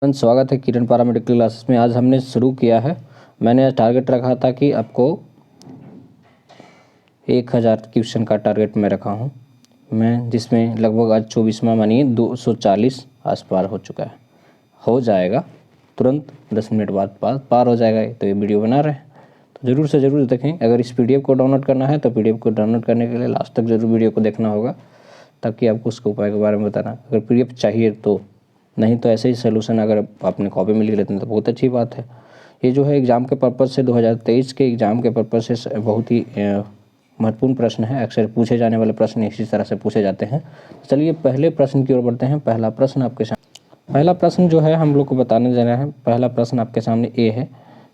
स्वागत है किरण paramedical classes में। आज हमने शुरू किया है। मैंने टारगेट रखा था कि आपको 1000 क्वेश्चन का टारगेट मैं रखा हूं मैं, जिसमें लगभग आज 24वां मानिए 240 आस पार हो चुका है। हो जाएगा तुरंत 10 मिनट बाद पार हो जाएगा। तो ये वीडियो बना रहे हैं तो ज़रूर से ज़रूर देखें। अगर इस PDF को डाउनलोड करना है तो PDF को डाउनलोड करने के लिए लास्ट तक ज़रूर वीडियो को देखना होगा, ताकि आपको उसके उपाय के बारे में बताना। अगर PDF चाहिए तो, नहीं तो ऐसे ही सोल्यूशन अगर आपने कॉपी में लिख लेते हैं तो बहुत अच्छी बात है। ये जो है एग्ज़ाम के पर्पज़ से 2023 के एग्ज़ाम के पर्पज़ से बहुत ही महत्वपूर्ण प्रश्न है। अक्सर पूछे जाने वाले प्रश्न इसी तरह से पूछे जाते हैं। चलिए पहले प्रश्न की ओर बढ़ते हैं। पहला प्रश्न आपके सामने, पहला प्रश्न जो है हम लोग को बताने जा रहे हैं। पहला प्रश्न आपके सामने ये है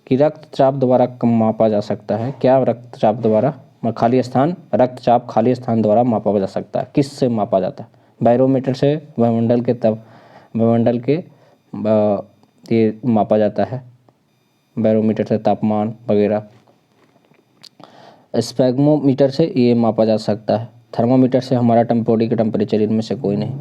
कि रक्तचाप द्वारा कम मापा जा सकता है। क्या रक्तचाप द्वारा रक्तचाप खाली स्थान द्वारा मापा जा सकता है? किससे मापा जाता है? बैरोमीटर से, वायुमंडल के ये मापा जाता है। बैरोमीटर से तापमान वगैरह। स्पेग्मोमीटर से ये मापा जा सकता है। थर्मोमीटर से हमारा बॉडी का टेम्परेचर, इनमें से कोई नहीं।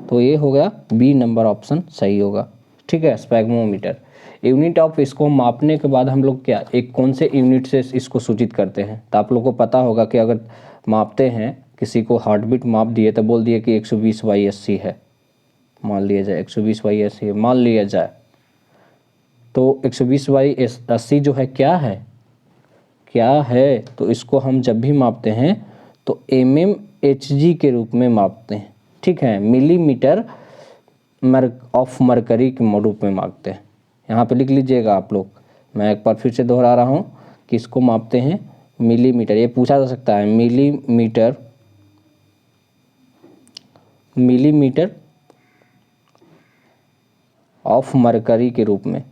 तो ये हो गया बी नंबर ऑप्शन सही होगा। ठीक है, स्पेग्मोमीटर। यूनिट ऑफ इसको मापने के बाद हम लोग क्या एक कौन से यूनिट से इसको सूचित करते हैं? तो आप लोग को पता होगा कि अगर मापते हैं, किसी को हार्ट बीट माप दिए तो बोल दिए कि 120/80 है, मान लिया जाए 120/80 मान लिया जाए, तो 120/80 जो है क्या है तो इसको हम जब भी मापते हैं तो mmHg के रूप में मापते हैं। ठीक है, मिलीमीटर ऑफ मरकरी के रूप में मापते हैं। यहाँ पे लिख लीजिएगा आप लोग। मैं एक बार फिर से दोहरा रहा हूँ कि इसको मापते हैं मिलीमीटर। ये पूछा जा सकता है मिलीमीटर ऑफ मरकरी के रूप में,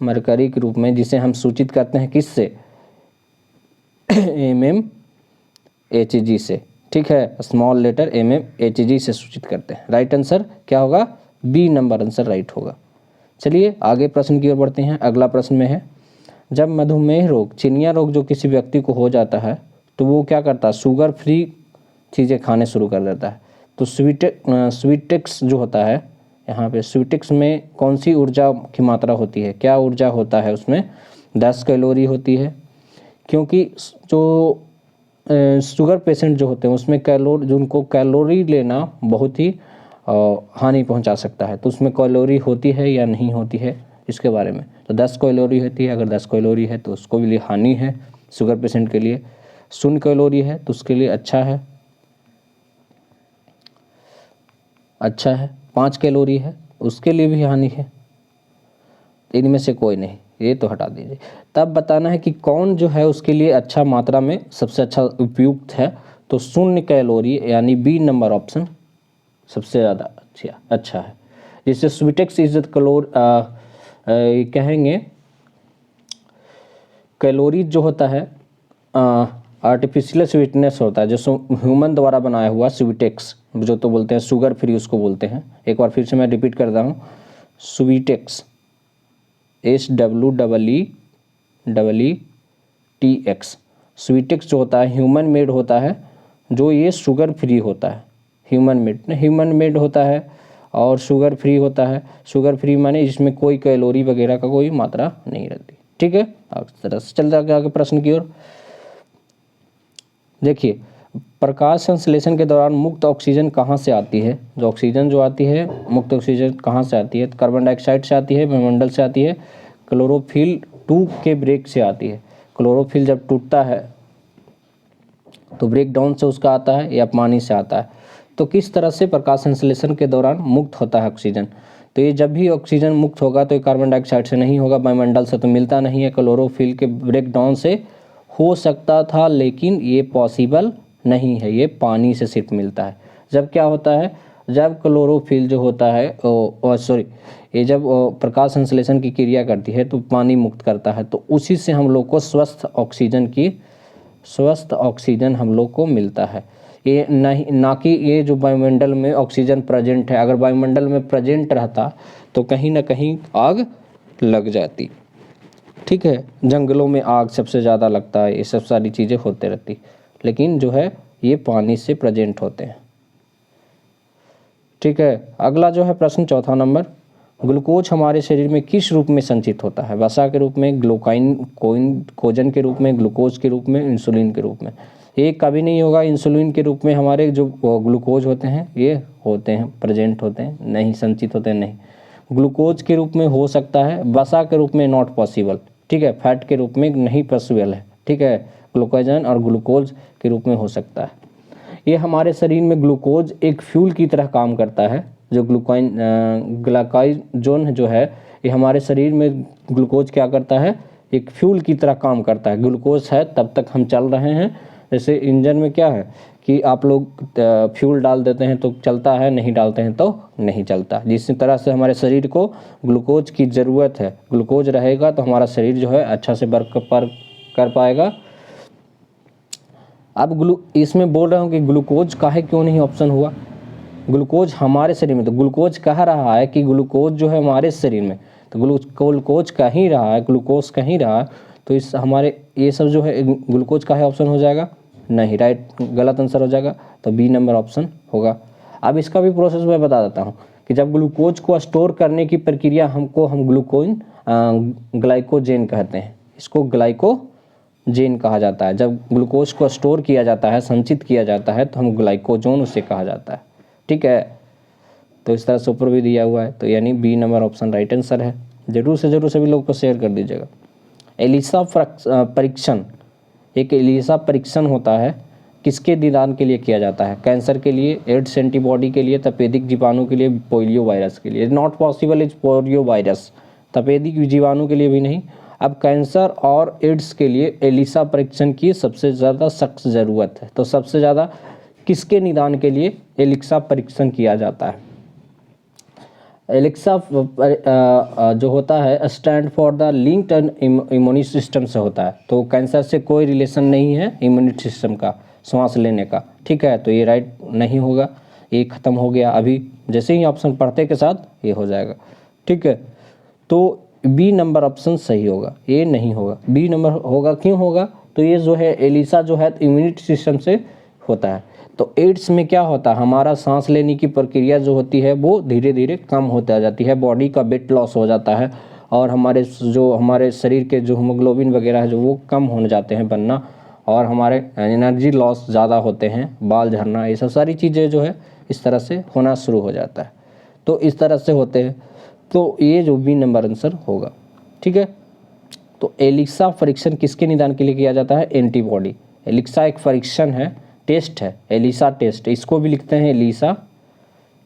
मरकरी के रूप में, जिसे हम सूचित करते हैं किससे? mmHg से। ठीक है, स्मॉल लेटर mmHg से सूचित करते हैं। राइट आंसर क्या होगा? बी नंबर आंसर राइट होगा। चलिए आगे प्रश्न की ओर बढ़ते हैं। अगला प्रश्न में है, जब मधुमेह रोग, चिनिया रोग जो किसी व्यक्ति को हो जाता है तो वो क्या करता है? शुगर फ्री चीज़ें खाने शुरू कर देता है। तो स्वीटेक्स जो होता है, यहाँ पे स्वीटेक्स में कौन सी ऊर्जा की मात्रा होती है? क्या ऊर्जा होता है उसमें? 10 कैलोरी होती है। क्योंकि जो शुगर पेशेंट जो होते हैं उसमें उनको कैलोरी लेना बहुत ही हानि पहुंचा सकता है। तो उसमें कैलोरी होती है या नहीं होती है, इसके बारे में। तो 10 कैलोरी होती है। अगर 10 कैलोरी है तो उसको भी लिए हानि है शुगर पेशेंट के लिए। 0 कैलोरी है तो उसके लिए अच्छा है। 5 कैलोरी है उसके लिए भी हानि है। इनमें से कोई नहीं, ये तो हटा दीजिए। तब बताना है कि कौन जो है उसके लिए अच्छा मात्रा में सबसे अच्छा उपयुक्त है। तो 0 कैलोरी यानी बी नंबर ऑप्शन सबसे ज़्यादा अच्छा है। जिससे स्वीटेक्स इज्जत कहेंगे कैलोरी जो होता है आर्टिफिशियल स्वीटनेस होता है, जो ह्यूमन द्वारा बनाया हुआ स्वीटेक्स जो तो बोलते हैं शुगर फ्री, उसको बोलते हैं। एक बार फिर से मैं रिपीट करता हूँ, स्वीटेक्स SWEETEX। स्वीटेक्स जो होता है ह्यूमन मेड होता है, जो ये शुगर फ्री होता है। ह्यूमन मेड होता है और शुगर फ्री होता है। शुगर फ्री माने इसमें कोई कैलोरी वगैरह का कोई मात्रा नहीं रहती। ठीक है, तरह से चल जाएगा आगे प्रश्न की ओर। देखिए, प्रकाश संश्लेषण के दौरान मुक्त ऑक्सीजन कहाँ से आती है? जो ऑक्सीजन जो आती है, मुक्त ऑक्सीजन कहाँ से आती है? कार्बन डाइऑक्साइड से आती है, वायुमंडल से आती है, क्लोरोफिल 2 के ब्रेक से आती है। क्लोरोफिल जब टूटता है तो ब्रेक डाउन से उसका आता है या पानी से आता है। तो किस तरह से प्रकाश संश्लेषण के दौरान मुक्त होता है ऑक्सीजन? तो ये जब भी ऑक्सीजन मुक्त होगा तो ये कार्बन डाइऑक्साइड से नहीं होगा, वायुमंडल से तो मिलता नहीं है, क्लोरोफिल के ब्रेक डाउन से हो सकता था, लेकिन ये पॉसिबल नहीं है, ये पानी से सिर्फ मिलता है। जब क्या होता है, जब क्लोरोफिल जो होता है ये जब प्रकाश संश्लेषण की क्रिया करती है तो पानी मुक्त करता है, तो उसी से हम लोग को स्वस्थ ऑक्सीजन हम लोग को मिलता है। ये नहीं, ना कि ये जो वायुमंडल में ऑक्सीजन प्रेजेंट है। अगर वायुमंडल में प्रेजेंट रहता तो कहीं ना कहीं आग लग जाती। ठीक है, जंगलों में आग सबसे ज़्यादा लगता है, ये सब सारी चीज़ें होते रहती, लेकिन जो है ये पानी से प्रेजेंट होते हैं। ठीक है। अगला जो है प्रश्न चौथा नंबर, ग्लूकोज हमारे शरीर में किस रूप में संचित होता है? वसा के रूप में, ग्लूकाइन कोजन के रूप में, ग्लूकोज के रूप में, इंसुलिन के रूप में। ये कभी नहीं होगा इंसुलिन के रूप में हमारे जो ग्लूकोज होते हैं ये होते हैं, प्रेजेंट होते हैं, नहीं संचित होते हैं, नहीं। ग्लूकोज के रूप में हो सकता है, वसा के रूप में नॉट पॉसिबल, ठीक है। फैट के रूप में नहीं पॉसिबल है, ठीक है। ग्लूकोजन और ग्लूकोज के रूप में हो सकता है। ये हमारे शरीर में ग्लूकोज एक फ्यूल की तरह काम करता है। जो ग्लाइकोजन जो है ये हमारे शरीर में ग्लूकोज क्या करता है, एक फ्यूल की तरह काम करता है। ग्लूकोज है तब तक हम चल रहे हैं। जैसे इंजन में क्या है कि आप लोग फ्यूल डाल देते हैं तो चलता है, नहीं डालते हैं तो नहीं चलता। जिस तरह से हमारे शरीर को ग्लूकोज की ज़रूरत है, ग्लूकोज रहेगा तो हमारा शरीर जो है अच्छा से वर्क कर पाएगा। अब इसमें बोल रहा हूँ कि ग्लूकोज काहे क्यों नहीं ऑप्शन हुआ। ग्लूकोज हमारे शरीर में, तो ग्लूकोज कह रहा है कि ग्लूकोज जो है हमारे शरीर में, तो ग्लूकोज कह ही रहा है, ग्लूकोज कह ही रहा है, तो इस हमारे ये सब जो है ग्लूकोज का है ऑप्शन हो जाएगा नहीं, राइट, गलत आंसर हो जाएगा। तो बी नंबर ऑप्शन होगा। अब इसका भी प्रोसेस मैं बता देता हूँ कि जब ग्लूकोज को स्टोर करने की प्रक्रिया हम ग्लाइकोजेन कहते हैं, इसको ग्लाइकोजेन कहा जाता है। जब ग्लूकोज को स्टोर किया जाता है, संचित किया जाता है, तो हम ग्लाइकोजन उसे कहा जाता है, ठीक है। तो इस तरह से ऊपर भी दिया हुआ है, तो यानी B number option right answer है। जरूर से जरूर सभी लोग को शेयर कर दीजिएगा। एलिसा परीक्षण, एक एलिसा परीक्षण होता है, किसके निदान के लिए किया जाता है? कैंसर के लिए, एड्स एंटीबॉडी के लिए, तपेदिक जीवाणु के लिए, पोलियो वायरस के लिए। Not possible is polio virus, तपेदिक जीवाणु के लिए भी नहीं। अब कैंसर और एड्स के लिए एलिसा परीक्षण की सबसे ज़्यादा सख्त ज़रूरत है। तो सबसे ज़्यादा किसके निदान के लिए एलिसा परीक्षण किया जाता है? एलिसा जो होता है stand for the linked immune system से होता है। तो कैंसर से कोई रिलेशन नहीं है इम्यूनिटी सिस्टम का, सांस लेने का, ठीक है। तो ये राइट नहीं होगा, ये ख़त्म हो गया। अभी जैसे ही ऑप्शन पढ़ते के साथ ये हो जाएगा, ठीक है। तो बी नंबर ऑप्शन सही होगा, ये नहीं होगा, बी नंबर होगा। क्यों होगा? तो ये जो है एलिसा जो है इम्यूनिटी सिस्टम से होता है। तो एड्स में क्या होता है, हमारा सांस लेने की प्रक्रिया जो होती है वो धीरे धीरे कम होती जाती है, बॉडी का वेट लॉस हो जाता है, और हमारे शरीर के जो हीमोग्लोबिन वगैरह है जो वो कम होने जाते हैं बनना, और हमारे एनर्जी लॉस ज़्यादा होते हैं, बाल झड़ना, ये सब सारी चीज़ें जो है इस तरह से होना शुरू हो जाता है। तो इस तरह से होते हैं। तो ये जो बी नंबर आंसर होगा, ठीक है। तो एलिसा परीक्षण किसके निदान के लिए किया जाता है? एंटीबॉडी। एलिसा एक परीक्षण है, टेस्ट है, एलिसा टेस्ट, इसको भी लिखते हैं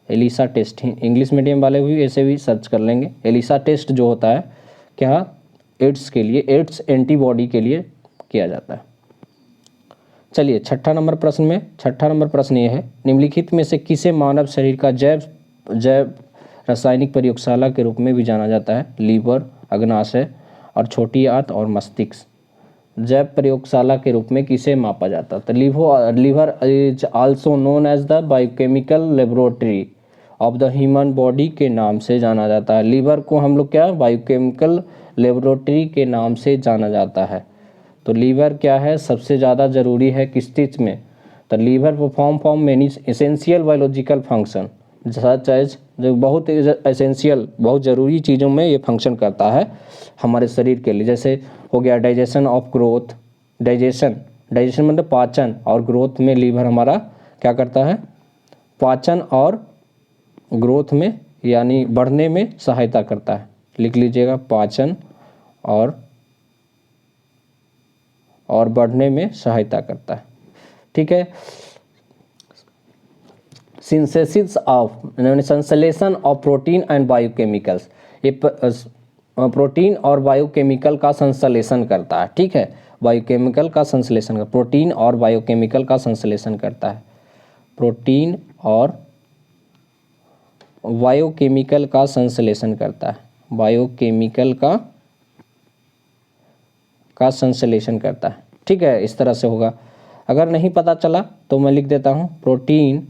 एलिसा टेस्ट। इंग्लिश मीडियम वाले भी ऐसे भी सर्च कर लेंगे। एलिसा टेस्ट जो होता है क्या, एड्स के लिए, एड्स एंटीबॉडी के लिए किया जाता है। चलिए छठा नंबर प्रश्न ये है, निम्नलिखित में से किसे मानव शरीर का जैव रासायनिक प्रयोगशाला के रूप में भी जाना जाता है? लीवर, अग्नाशय और छोटी आंत और मस्तिष्क। जैव प्रयोगशाला के रूप में किसे मापा जाता है? तो liver is also known as the biochemical laboratory of the human body के नाम से जाना जाता है। लीवर को हम लोग क्या बायोकेमिकल लेबोरेटरी के नाम से जाना जाता है। तो लीवर क्या है, सबसे ज़्यादा ज़रूरी है किस चीज़ में? तो liver perform many essential biological function, such as जो बहुत एसेंशियल, बहुत ज़रूरी चीज़ों में ये फंक्शन करता है हमारे शरीर के लिए। जैसे हो गया डाइजेशन ऑफ ग्रोथ, डाइजेशन मतलब पाचन, और ग्रोथ में लीवर हमारा क्या करता है? पाचन और ग्रोथ में यानी बढ़ने में सहायता करता है। लिख लीजिएगा, पाचन और बढ़ने में सहायता करता है, ठीक है। संश्लेषण ऑफ प्रोटीन एंड बायोकेमिकल्स, ये प्रोटीन और बायोकेमिकल का संश्लेषण करता है, ठीक है। बायोकेमिकल का संश्लेषण, प्रोटीन और बायोकेमिकल का संश्लेषण करता है, प्रोटीन और बायोकेमिकल का संश्लेषण करता है, बायोकेमिकल का संश्लेषण करता है, ठीक है। इस तरह से होगा। अगर नहीं पता चला तो मैं लिख देता हूँ, प्रोटीन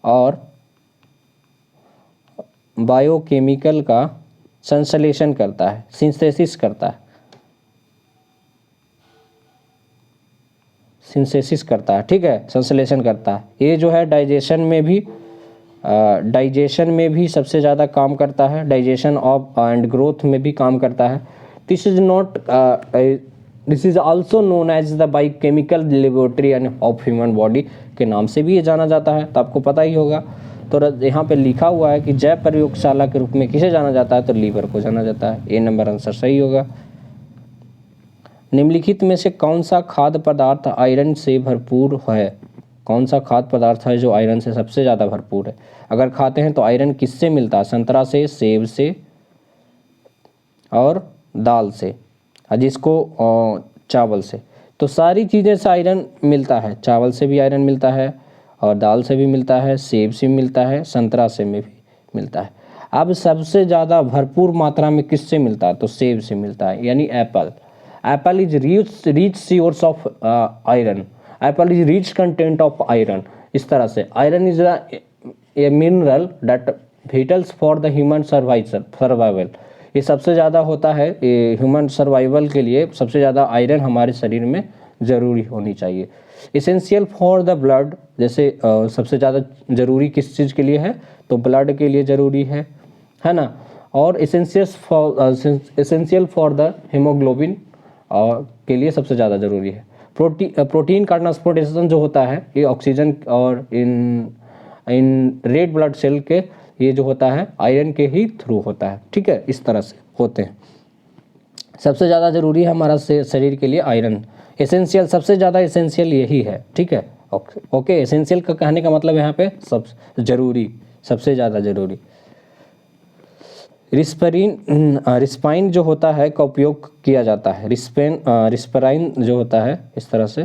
और बायोकेमिकल का संश्लेषण करता है, सिंथेसिस करता है, ठीक है, संश्लेषण करता है। ये जो है डाइजेशन में भी डाइजेशन में भी सबसे ज़्यादा काम करता है, डाइजेशन ऑफ एंड ग्रोथ में भी काम करता है। This is also known as the biochemical laboratory and of human body के नाम से भी ये जाना जाता है, तो आपको पता ही होगा। तो यहाँ पे लिखा हुआ है कि जैव प्रयोगशाला के रूप में किसे जाना जाता है, तो लीवर को जाना जाता है। ए नंबर आंसर सही होगा। निम्नलिखित में से कौन सा खाद्य पदार्थ आयरन से भरपूर है? कौन सा खाद्य पदार्थ है जो आयरन से सबसे ज़्यादा भरपूर है? अगर खाते हैं तो आयरन किससे मिलता है? संतरा से, सेब से और दाल से, जिसको चावल से। तो सारी चीज़ें से आयरन मिलता है, चावल से भी आयरन मिलता है और दाल से भी मिलता है, सेब से भी मिलता है, संतरा से में भी मिलता है। अब सबसे ज़्यादा भरपूर मात्रा में किससे मिलता है? तो सेब से मिलता है, यानी apple. Apple is rich source of iron, apple is rich content of iron. इस तरह से iron is a mineral that vitals for the human survival. ये सबसे ज़्यादा होता है ह्यूमन सर्वाइवल के लिए, सबसे ज़्यादा आयरन हमारे शरीर में ज़रूरी होनी चाहिए। इसेंशियल फॉर द ब्लड, जैसे सबसे ज़्यादा ज़रूरी किस चीज़ के लिए है? तो ब्लड के लिए ज़रूरी है ना। और इसेंशियल फॉर द हीमोग्लोबिन के लिए सबसे ज़्यादा ज़रूरी है। प्रोटीन का ट्रांसपोर्टेशन जो होता है ये ऑक्सीजन और इन रेड ब्लड सेल के ये जो होता है आयरन के ही थ्रू होता है, ठीक है। इस तरह से होते हैं। सबसे ज़्यादा ज़रूरी है हमारा शरीर के लिए आयरन। एसेंशियल, सबसे ज़्यादा एसेंशियल यही है, ठीक है। ओके, एसेंशियल का कहने का मतलब यहाँ पे सब ज़रूरी, सबसे ज़्यादा ज़रूरी। रिस्पाइन जो होता है का उपयोग किया जाता है, रिस्पराइन जो होता है इस तरह से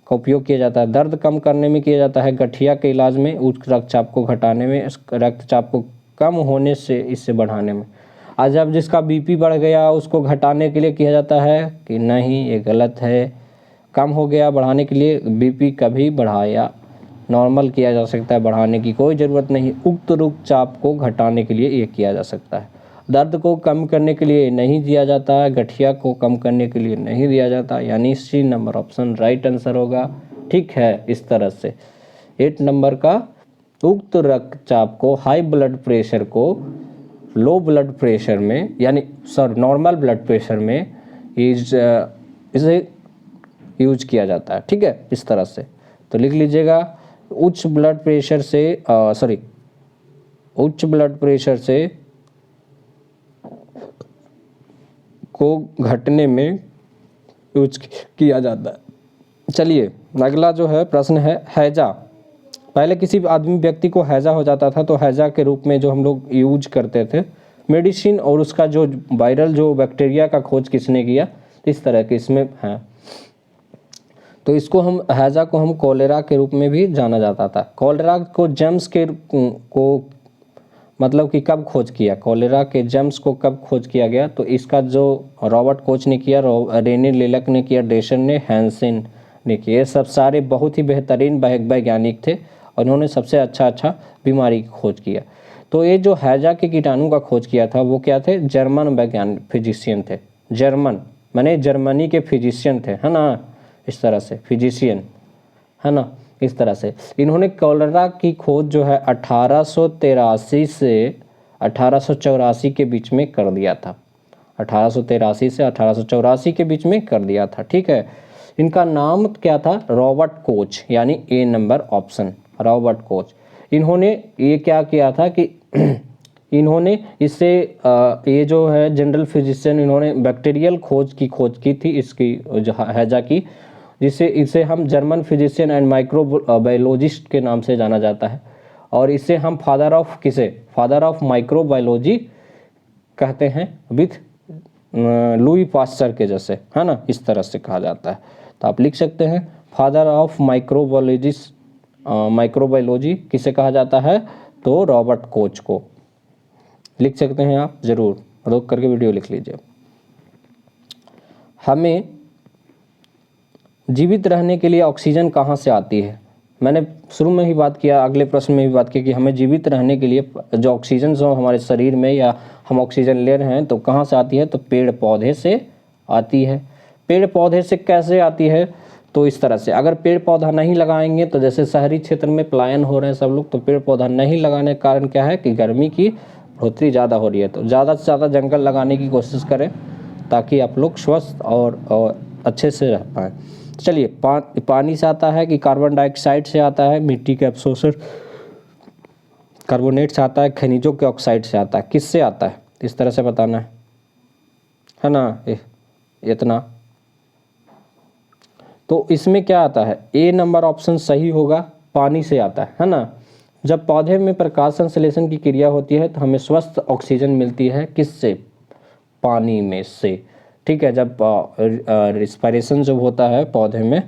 का उपयोग किया जाता है। दर्द कम करने में किया जाता है, गठिया के इलाज में, उच्च रक्तचाप को घटाने में, रक्तचाप को कम होने से इससे बढ़ाने में। आज जब जिसका बीपी बढ़ गया उसको घटाने के लिए किया जाता है कि नहीं, ये गलत है। कम हो गया बढ़ाने के लिए, बीपी कभी बढ़ाया नॉर्मल किया जा सकता है, बढ़ाने की कोई ज़रूरत नहीं। उक्त रक्तचाप को घटाने के लिए ये किया जा सकता है। दर्द को कम करने के लिए नहीं दिया जाता है, गठिया को कम करने के लिए नहीं दिया जाता, यानी C number option right answer होगा, ठीक है। इस तरह से 8 नंबर का उक्त रक्तचाप को, हाई ब्लड प्रेशर को लो ब्लड प्रेशर में, यानी नॉर्मल ब्लड प्रेशर में इसे यूज किया जाता है, ठीक है। इस तरह से तो लिख लीजिएगा, उच्च ब्लड प्रेशर से को घटने में यूज किया जाता है। चलिए अगला जो है प्रश्न है हैजा। पहले किसी आदमी व्यक्ति को हैजा हो जाता था तो हैजा के रूप में जो हम लोग यूज करते थे मेडिसिन, और उसका जो वायरल जो बैक्टीरिया का खोज किसने किया, इस तरह के इसमें है। तो इसको हम हैजा को हम कॉलेरा के रूप में भी जाना जाता था। कॉलेरा को जर्म्स को मतलब कि कब खोज किया, कॉलेरा के जर्म्स को कब खोज किया गया, तो इसका जो रॉबर्ट कोच ने किया, रेनी लेलक ने किया, डेसन ने, हैंसेन ने किया। ये सब सारे बहुत ही बेहतरीन वैज्ञानिक थे और उन्होंने सबसे अच्छा बीमारी की खोज किया। तो ये जो हैजा के कीटाणु का खोज किया था वो क्या थे? जर्मन वैज्ञानिक फिजिशियन थे। जर्मन माने जर्मनी के फिजिशियन थे, है ना। इस तरह से फिजिशियन, है ना। इस तरह से इन्होंने कॉलेरा की खोज जो है 1883 से 1884 के बीच में कर दिया था। 1883 से 1884 के बीच में कर दिया था, ठीक है। इनका नाम क्या था? रॉबर्ट कोच, यानी ए नंबर ऑप्शन रॉबर्ट कोच। इन्होंने ये क्या किया था कि इन्होंने इससे ये जो है जनरल फिजिशियन, इन्होंने बैक्टीरियल खोज की थी इसकी जो हैजा की, जिससे इसे हम जर्मन फिजिशियन एंड माइक्रोबायोलॉजिस्ट के नाम से जाना जाता है। और इसे हम फादर ऑफ माइक्रोबायोलॉजी कहते हैं, विथ लुई पास्चर के जैसे, है ना। इस तरह से कहा जाता है। तो आप लिख सकते हैं फादर ऑफ माइक्रोबायोलॉजी किसे कहा जाता है? तो रॉबर्ट कोच को लिख सकते हैं आप, ज़रूर रोक करके वीडियो लिख लीजिए। हमें जीवित रहने के लिए ऑक्सीजन कहाँ से आती है? मैंने शुरू में ही बात किया, अगले प्रश्न में भी बात की कि हमें जीवित रहने के लिए जो ऑक्सीजन जो हमारे शरीर में या हम ऑक्सीजन ले रहे हैं तो कहाँ से आती है? तो पेड़ पौधे से आती है। पेड़ पौधे से कैसे आती है? तो इस तरह से अगर पेड़ पौधा नहीं लगाएंगे तो जैसे शहरी क्षेत्र में पलायन हो रहे हैं सब लोग, तो पेड़ पौधा नहीं लगाने के कारण क्या है कि गर्मी की बढ़ोतरी ज़्यादा हो रही है। तो ज़्यादा से ज़्यादा जंगल लगाने की कोशिश करें ताकि आप लोग स्वस्थ और अच्छे से रह पाएँ। चलिए, पानी से आता है कि कार्बन डाइऑक्साइड से आता है, मिट्टी के अवशोषण कार्बोनेट से आता है, खनिजों के ऑक्साइड से आता है, किससे आता है इस तरह से बताना है ना, इतना। तो इसमें क्या आता है, ए नंबर ऑप्शन सही होगा, पानी से आता है ना। जब पौधे में प्रकाश संश्लेषण की क्रिया होती है तो हमें स्वस्थ ऑक्सीजन मिलती है, किससे, पानी में से, ठीक है। जब रिस्पायरेशन जब होता है पौधे में,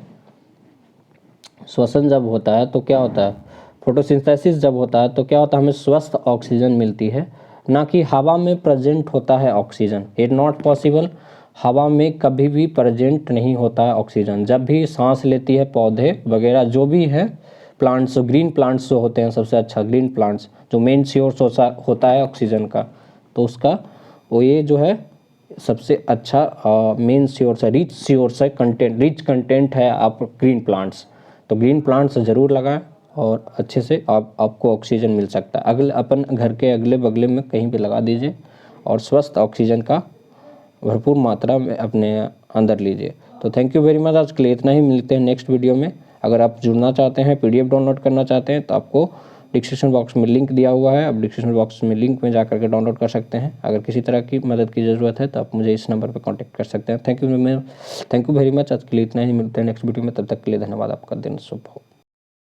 श्वसन जब होता है तो क्या होता है, फोटोसिंथेसिस जब होता है तो क्या होता है, हमें स्वस्थ ऑक्सीजन मिलती है, ना कि हवा में प्रेजेंट होता है ऑक्सीजन। इट नॉट पॉसिबल, हवा में कभी भी प्रेजेंट नहीं होता है ऑक्सीजन। जब भी सांस लेती है पौधे वगैरह जो भी है, प्लांट्स, ग्रीन प्लांट्स जो होते हैं, सबसे अच्छा ग्रीन प्लांट्स जो मेन सोर्स होता है ऑक्सीजन का, तो उसका वो ये जो है सबसे अच्छा मेन सोर्स है, रिच कंटेंट है आप ग्रीन प्लांट्स। तो ग्रीन प्लांट्स ज़रूर लगाएं और अच्छे से आपको ऑक्सीजन मिल सकता है। अपन घर के अगले बगले में कहीं पे लगा दीजिए और स्वस्थ ऑक्सीजन का भरपूर मात्रा में अपने अंदर लीजिए। तो थैंक यू वेरी मच, आज के लिए इतना ही, मिलते हैं नेक्स्ट वीडियो में। अगर आप जुड़ना चाहते हैं, PDF डाउनलोड करना चाहते हैं तो आपको डिस्क्रिप्शन बॉक्स में लिंक दिया हुआ है, आप डिस्क्रिप्शन बॉक्स में लिंक में जा करके डाउनलोड कर सकते हैं। अगर किसी तरह की मदद की ज़रूरत है तो आप मुझे इस नंबर पर कॉन्टैक्ट कर सकते हैं। थैंक यू वेरी मच, आज के लिए इतना ही, मिलते हैं नेक्स्ट वीडियो में। तब तक के लिए धन्यवाद, आपका दिन शुभ हो।